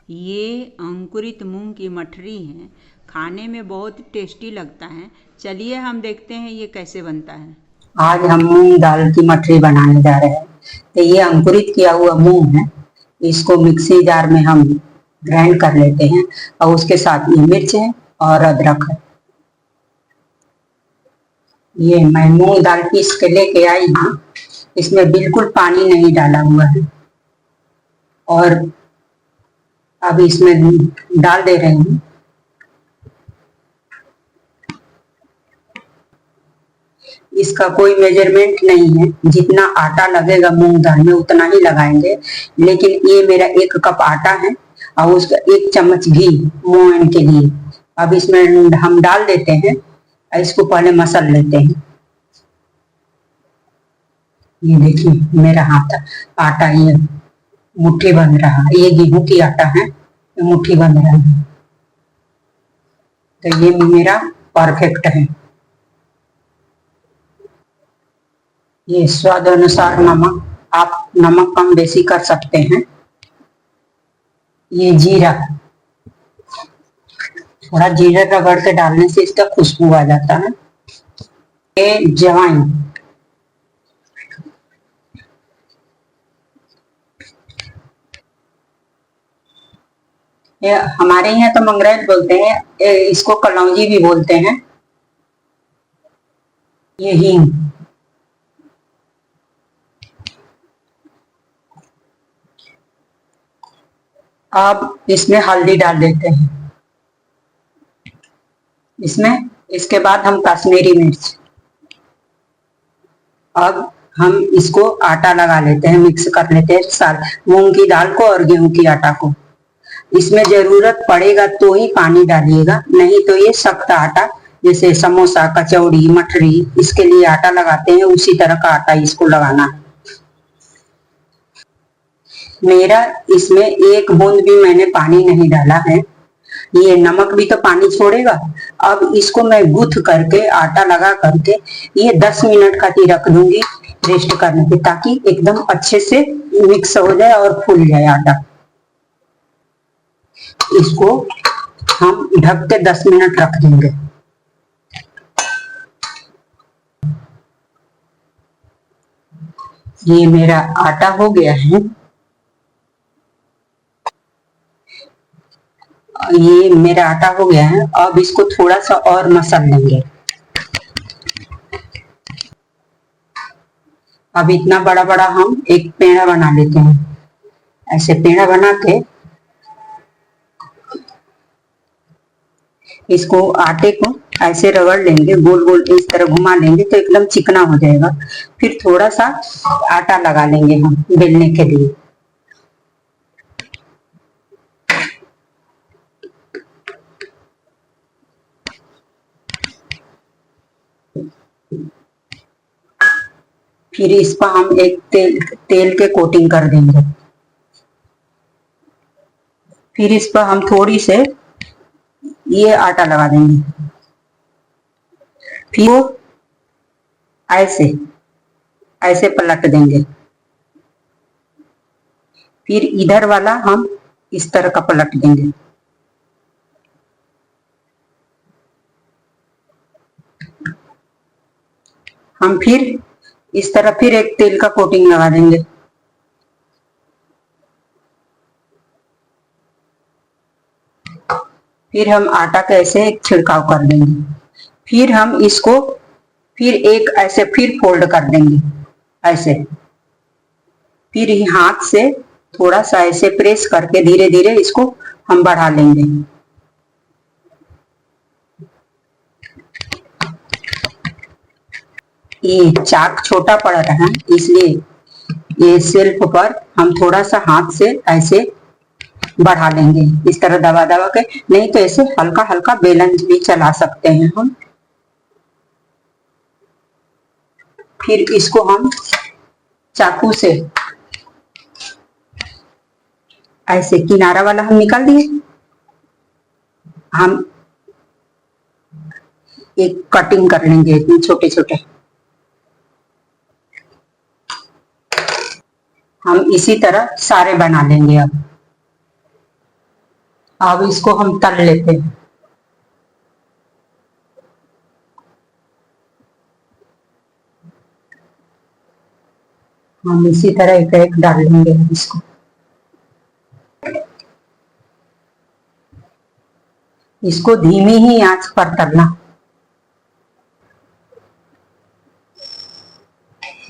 ये अंकुरित मूंग की मठरी है। खाने में बहुत टेस्टी लगता है। चलिए हम देखते हैं ये कैसे बनता है। आज हम मूंग दाल की मठरी बनाने जा रहे हैं। तो ये अंकुरित किया हुआ मूंग है। इसको मिक्सी जार में हम ग्राइंड कर लेते हैं और उसके साथ ये मिर्च है और अदरक है। ये मैं मूंग दाल पीस के लेके आई हूँ। इसमें बिल्कुल पानी नहीं डाला हुआ है और अब इसमें डाल दे रही हूँ। इसका कोई मेजरमेंट नहीं है, जितना आटा लगेगा मूंग दाल में उतना ही लगाएंगे। लेकिन ये मेरा 1 कप आटा है और उसका 1 चम्मच घी मोयन के लिए। अब इसमें हम डाल देते हैं। इसको पहले मसल लेते हैं। ये देखिए मेरा हाथ आटा ये मुट्ठी बन रहा है। ये गेहूं की आटा है, ये मुट्ठी बन रहा है। तो ये मेरा परफेक्ट है। ये स्वाद अनुसार नमक, आप नमक कम बेसी कर सकते हैं। ये जीरा, थोड़ा जीरा रगड़ के डालने से इसका खुशबू आ जाता है। ये जवाइन, ये हमारे यहाँ तो मंगरेल बोलते हैं, इसको कलौंजी भी बोलते हैं। ये हींग, अब इसमें हल्दी डाल देते हैं। इसमें इसके बाद हम कश्मीरी मिर्च। अब हम इसको आटा लगा लेते हैं, मिक्स कर लेते हैं साथ मूंग की दाल को और गेहूं की आटा को। इसमें जरूरत पड़ेगा तो ही पानी डालिएगा, नहीं तो ये सख्त आटा, जैसे समोसा कचौड़ी मठरी इसके लिए आटा लगाते हैं उसी तरह का आटा इसको लगाना है। मेरा इसमें एक बूंद भी मैंने पानी नहीं डाला है। ये नमक भी तो पानी छोड़ेगा। अब इसको मैं गूथ करके आटा लगा करके ये 10 मिनट खातिर रख दूंगी रेस्ट करने के, ताकि एकदम अच्छे से मिक्स हो जाए और फूल जाए आटा। इसको हम ढक के 10 मिनट रख देंगे। ये मेरा आटा हो गया है। ये मेरा आटा हो गया है। अब इसको थोड़ा सा और मसल लेंगे। अब इतना बड़ा बड़ा हम एक पेड़ा बना लेते हैं। ऐसे पेड़ा बना के इसको आटे को ऐसे रगड़ लेंगे, गोल गोल इस तरह घुमा लेंगे तो एकदम चिकना हो जाएगा। फिर थोड़ा सा आटा लगा लेंगे हम बेलने के लिए। फिर इस पर हम एक तेल के कोटिंग कर देंगे। फिर इस पर हम थोड़ी से ये आटा लगा देंगे। फिर वो ऐसे ऐसे पलट देंगे। फिर इधर वाला हम इस तरह का पलट देंगे। हम फिर इस तरह फिर एक तेल का कोटिंग लगा देंगे। फिर हम आटा का ऐसे एक छिड़काव कर देंगे। फिर हम इसको फिर एक ऐसे फिर फोल्ड कर देंगे ऐसे। फिर हाथ से थोड़ा सा ऐसे प्रेस करके धीरे धीरे इसको हम बढ़ा लेंगे। ये चाक छोटा पड़ रहा है, इसलिए ये सेल्फ पर हम थोड़ा सा हाथ से ऐसे बढ़ा लेंगे, इस तरह दबा दबा के। नहीं तो ऐसे हल्का हल्का बेलन भी चला सकते हैं हम। फिर इसको हम चाकू से ऐसे किनारा वाला हम निकाल दिए। हम एक कटिंग कर लेंगे इतने छोटे छोटे। हम इसी तरह सारे बना लेंगे। अब अब इसको हम तल लेते हैं। हम इसी तरह एक एक डाल लेंगे इसको। इसको धीमी ही आंच पर तलना।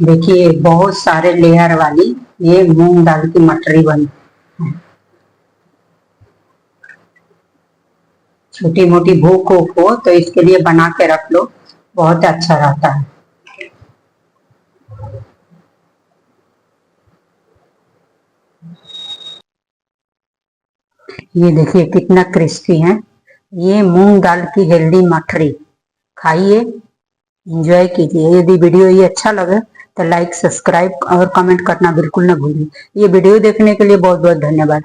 देखिए बहुत सारे लेयर वाली ये मूंग दाल की मटरी बनी। छोटी मोटी भूख हो तो इसके लिए बना के रख लो, बहुत अच्छा रहता है। ये देखिए कितना क्रिस्पी है। ये मूंग दाल की हेल्दी मठरी, खाइए, एंजॉय कीजिए। यदि वीडियो ये अच्छा लगे तो लाइक, सब्सक्राइब और कमेंट करना बिल्कुल ना भूलिए। ये वीडियो देखने के लिए बहुत बहुत धन्यवाद।